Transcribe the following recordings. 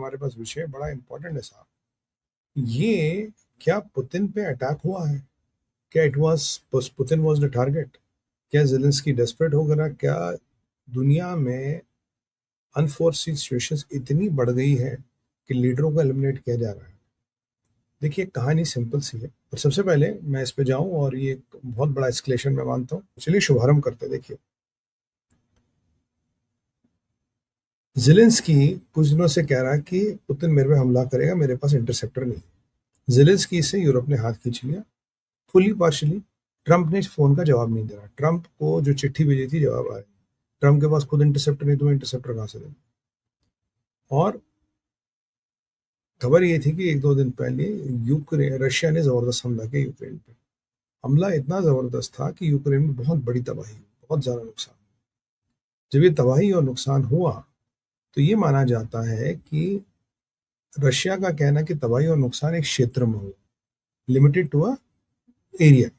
हमारे पास विषय बड़ा इंपॉर्टेंट है साहब। ये क्या पुतिन पे अटैक हुआ है? क्या it was Putin was the target? क्या ज़ेलेंस्की डेस्परेट हो गया? क्या दुनिया में अनफोर्सी सिचुएशंस इतनी बढ़ गई है कि लीडरों को एलिमिनेट किया जा रहा है? देखिए, कहानी सिंपल सी है और सबसे पहले मैं इस पे जाऊं और ये एक बहुत बड़ा एस्केलेशन मैं मानता हूँ। चलिए शुभारंभ करते हैं। देखिए, ज़ेलेंस्की कुछ दिनों से कह रहा है कि पुतिन मेरे पे हमला करेगा, मेरे पास इंटरसेप्टर नहीं है। ज़ेलेंस्की से यूरोप ने हाथ खींच लिया, फुली पार्शियली। ट्रंप ने फ़ोन का जवाब नहीं दे रहा। ट्रंप को जो चिट्ठी भेजी थी, जवाब आया। ट्रंप के पास खुद इंटरसेप्टर नहीं, तो इंटरसेप्टर कहाँ से देंगे? और खबर ये थी कि 1-2 दिन पहले रशिया ने ज़बरदस्त हमला किया यूक्रेन पे। हमला इतना ज़बरदस्त था कि यूक्रेन में बहुत बड़ी तबाही हुई, बहुत ज़्यादा नुकसान। जब ये तबाही और नुकसान हुआ, तो ये माना जाता है कि रशिया का कहना है कि तबाही और नुकसान एक क्षेत्र में हुआ, लिमिटेड टू अ एरिया।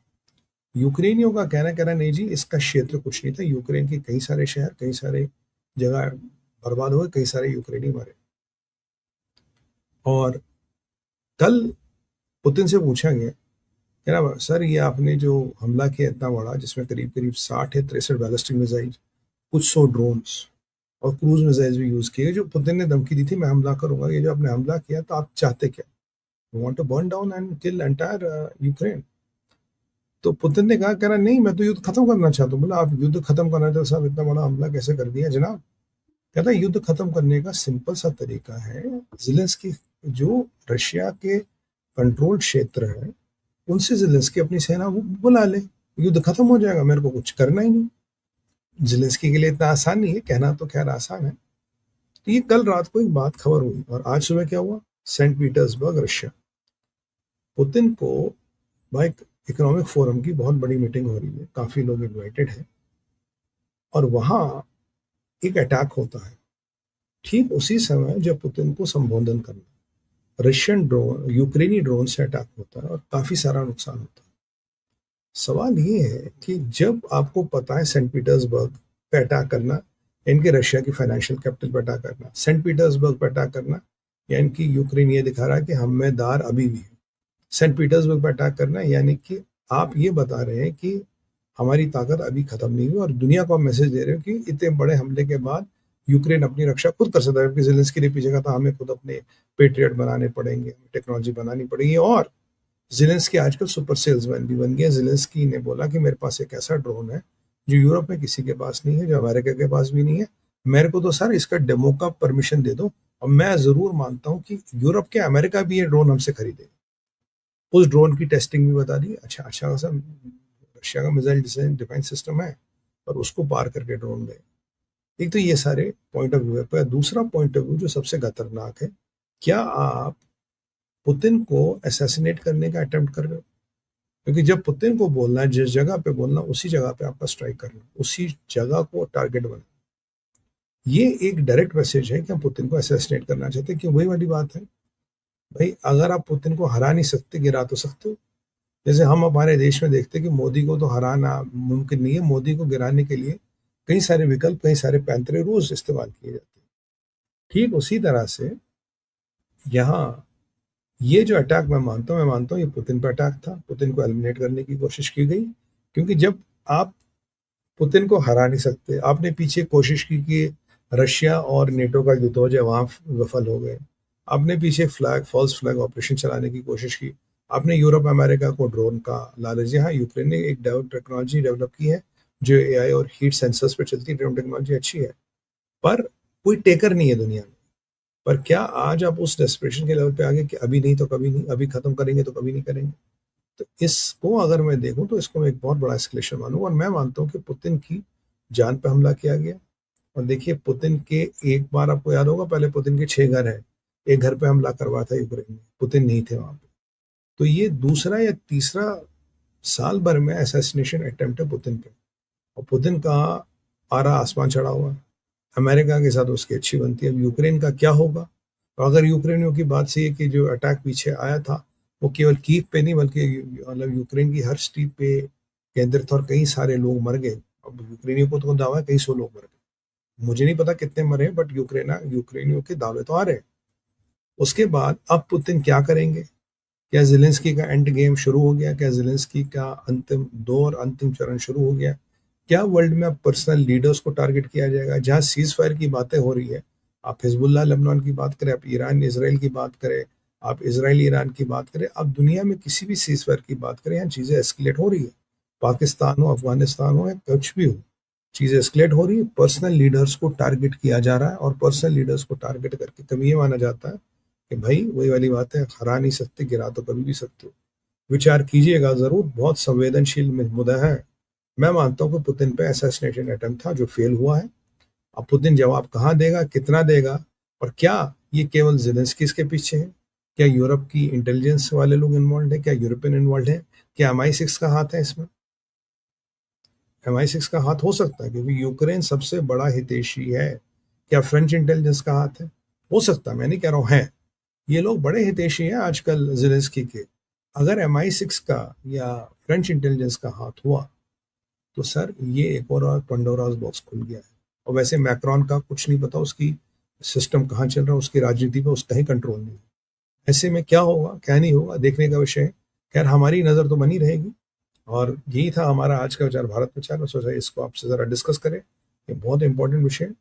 यूक्रेनियों का कहना कह रहा नहीं जी, इसका क्षेत्र कुछ नहीं था। यूक्रेन के कई सारे शहर, कई सारे जगह बर्बाद हुए, कई सारे यूक्रेनी मरे। और कल पुतिन से पूछा गया, कह रहा सर ये आपने जो हमला किया इतना बड़ा, जिसमें करीब करीब 60 या 63 बैलिस्टिक मिसाइल, कुछ 100 ड्रोन्स और क्रूज मिसाइल्स भी यूज किए। जो पुतिन ने धमकी दी थी मैं हमला करूंगा, ये जो आपने हमला किया, तो आप चाहते क्या? You want to burn down and kill entire Ukraine? तो पुतिन ने कहा, कह रहा नहीं, मैं तो युद्ध खत्म करना चाहता हूँ। बोला आप युद्ध खत्म करना चाहते हो साहब, इतना बड़ा हमला कैसे कर दिया जनाब? कहता है युद्ध खत्म करने का सिंपल सा तरीका है, ज़ेलेंस्की जो रशिया के कंट्रोल क्षेत्र है, उनसे ज़ेलेंस्की अपनी सेना वो बुला ले, युद्ध खत्म हो जाएगा, मेरे को कुछ करना ही नहीं। ज़ेलेंस्की के लिए इतना आसान नहीं है, कहना तो खैर आसान है। तो ये कल रात को एक बात खबर हुई और आज सुबह क्या हुआ? Saint Petersburg, Russia. पुतिन को भाई इकोनॉमिक फोरम की बहुत बड़ी मीटिंग हो रही है, काफी लोग इनवाइटेड हैं, और वहां एक अटैक होता है ठीक उसी समय जब पुतिन को संबोधन करना। रशियन ड्रोन, यूक्रेनी ड्रोन से अटैक होता है और काफी सारा नुकसान होता है। सवाल ये है कि जब आपको पता है सेंट पीटर्सबर्ग पे अटैक करना, इनके रशिया की फाइनेंशियल कैपिटल पे अटैक करना, सेंट पीटर्सबर्ग पे अटैक करना, यानी कि यूक्रेन ये दिखा रहा है कि हमेदार अभी भी है। सेंट पीटर्सबर्ग पे अटैक करना यानी कि आप ये बता रहे हैं कि हमारी ताकत अभी खत्म नहीं हुई, और दुनिया को आप मैसेज दे रहे हो कि इतने बड़े हमले के बाद यूक्रेन अपनी रक्षा खुद कर सकता है। जबकि ज़ेलेंस्की ने पीछे कहा था हमें खुद अपने पेट्रियट बनाने पड़ेंगे, टेक्नोलॉजी बनानी पड़ेगी। और ज़ेलेंस्की आजकल सुपर सेल्समैन भी बन गया। ज़ेलेंस्की ने बोला कि मेरे पास एक ऐसा ड्रोन है जो यूरोप में किसी के पास नहीं है, जो अमेरिका के पास भी नहीं है। मेरे को तो सर इसका डेमो का परमिशन दे दो, और मैं ज़रूर मानता हूँ कि यूरोप के अमेरिका भी ये ड्रोन हमसे खरीदे। उस ड्रोन की टेस्टिंग भी बता दी। अच्छा अच्छा खासा रशिया का मिसाइल डिफेंस सिस्टम है, और उसको पार करके ड्रोन गए। एक तो ये सारे पॉइंट ऑफ व्यू है। पर दूसरा पॉइंट ऑफ व्यू जो सबसे खतरनाक है, क्या आप पुतिन को असैसिनेट करने का अटेम्प्ट कर रहे हो? क्योंकि जब पुतिन को बोलना है, जिस जगह पे बोलना, उसी जगह पे आपका स्ट्राइक करना, उसी जगह को टारगेट बनाना। ये एक डायरेक्ट मैसेज है कि हम पुतिन को असैसिनेट करना चाहते हैं। कि वही वाली बात है भाई, अगर आप पुतिन को हरा नहीं सकते, गिरा तो सकते हो। जैसे हम हमारे देश में देखते हैं कि मोदी को तो हराना मुमकिन नहीं है, मोदी को गिराने के लिए कई सारे विकल्प, कई सारे पैंतरे रोज इस्तेमाल किए जाते हैं। ठीक उसी तरह से यहाँ ये जो अटैक मैं मानता हूँ ये पुतिन पर अटैक था। पुतिन को एलिमिनेट करने की कोशिश की गई, क्योंकि जब आप पुतिन को हरा नहीं सकते, आपने पीछे कोशिश की कि रशिया और नेटो का युद्ध हो जाए, वहां विफल हो गए। आपने पीछे फॉल्स फ्लैग ऑपरेशन चलाने की कोशिश की। आपने यूरोप अमेरिका को ड्रोन का लालच दिया। हाँ, यूक्रेन ने एक टेक्नोलॉजी डेवलप की है जो एआई और हीट सेंसर्स पे चलती है। ड्रोन टेक्नोलॉजी अच्छी है, पर कोई टेकर नहीं है दुनिया में। पर क्या आज आप उस डेस्परेशन के लेवल पे आ गए कि अभी नहीं तो कभी नहीं, अभी खत्म करेंगे तो कभी नहीं करेंगे? तो इसको अगर मैं देखूं तो इसको मैं एक बहुत बड़ा एस्केलेशन मानूंगा, और मैं मानता हूं कि पुतिन की जान पे हमला किया गया। और देखिए, पुतिन के एक बार आपको याद होगा, पहले पुतिन के 6 घर हैं, एक घर पे हमला करवा था यूक्रेन में, पुतिन नहीं थे वहां पे। तो ये दूसरा या तीसरा साल भर में असैसिनेशन अटेम्प्ट है पुतिन पे, और पुतिन का आरा आसमान चढ़ा हुआ है। अमेरिका के साथ उसकी अच्छी बनती है। अब यूक्रेन का क्या होगा? तो अगर यूक्रेनियों की बात सही है कि जो अटैक पीछे आया था वो केवल कीव पे नहीं, बल्कि मतलब यूक्रेन की हर स्ट्रीट पे केंद्रित था, और कई सारे लोग मर गए। अब यूक्रेनियों को तो दावा है कई सौ लोग मर गए, मुझे नहीं पता कितने मरे हैं, बट यूक्रेनियों के दावे तो आ रहे हैं। उसके बाद अब पुतिन क्या करेंगे? क्या ज़ेलेंस्की का एंड गेम शुरू हो गया? क्या ज़ेलेंस्की का अंतिम दौर, अंतिम चरण शुरू हो गया? क्या वर्ल्ड में अब पर्सनल लीडर्स को टारगेट किया जाएगा? जहाँ सीज़ फायर की बातें हो रही है, आप हिज़्बुल्लाह लेबनान की बात करें, आप ईरान इज़राइल की बात करें, आप इज़राइल ईरान की बात करें, आप दुनिया में किसी भी सीज़ फायर की बात करें, यहाँ चीज़ें एस्केलेट हो रही है। पाकिस्तान हो, अफ़गानिस्तान हो या कुछ भी हो, चीज़ें एस्केलेट हो रही है, पर्सनल लीडर्स को टारगेट किया जा रहा है और पर्सनल लीडर्स को टारगेट करके कभी ये माना जाता है कि भाई वही वाली बात है, हरा नहीं सकते, गिरा तो कभी भी सकते हो। विचार कीजिएगा ज़रूर, बहुत संवेदनशील मुद्दा है। मैं मानता हूँ कि पुतिन पे असैसिनेशन अटेम्प्ट था जो फेल हुआ है। अब पुतिन जवाब कहाँ देगा, कितना देगा और क्या ये केवल ज़ेलेंस्की इसके पीछे है? क्या यूरोप की इंटेलिजेंस वाले लोग इन्वॉल्व हैं? क्या यूरोपियन इन्वॉल्व हैं? क्या MI6 का हाथ है इसमें? MI6 का हाथ हो सकता है क्योंकि यूक्रेन सबसे बड़ा हितैषी है। क्या फ्रेंच इंटेलिजेंस का हाथ है? हो सकता है, मैं नहीं कह रहा हूँ है। ये लोग बड़े हितैषी हैं आजकल ज़ेलेंस्की के। अगर MI6 का या फ्रेंच इंटेलिजेंस का हाथ हुआ, तो सर ये एक और पंडोरास बॉक्स खुल गया है। और वैसे मैक्रोन का कुछ नहीं पता, उसकी सिस्टम कहाँ चल रहा है, उसकी राजनीति पे उसका ही कंट्रोल नहीं है। ऐसे में क्या होगा, क्या नहीं होगा, देखने का विषय है। खैर हमारी नज़र तो बनी रहेगी। और यही था हमारा आज का विचार भारत विचार। मैं सोचा इसको आपसे ज़रा डिस्कस करें, ये बहुत इंपॉर्टेंट विषय है।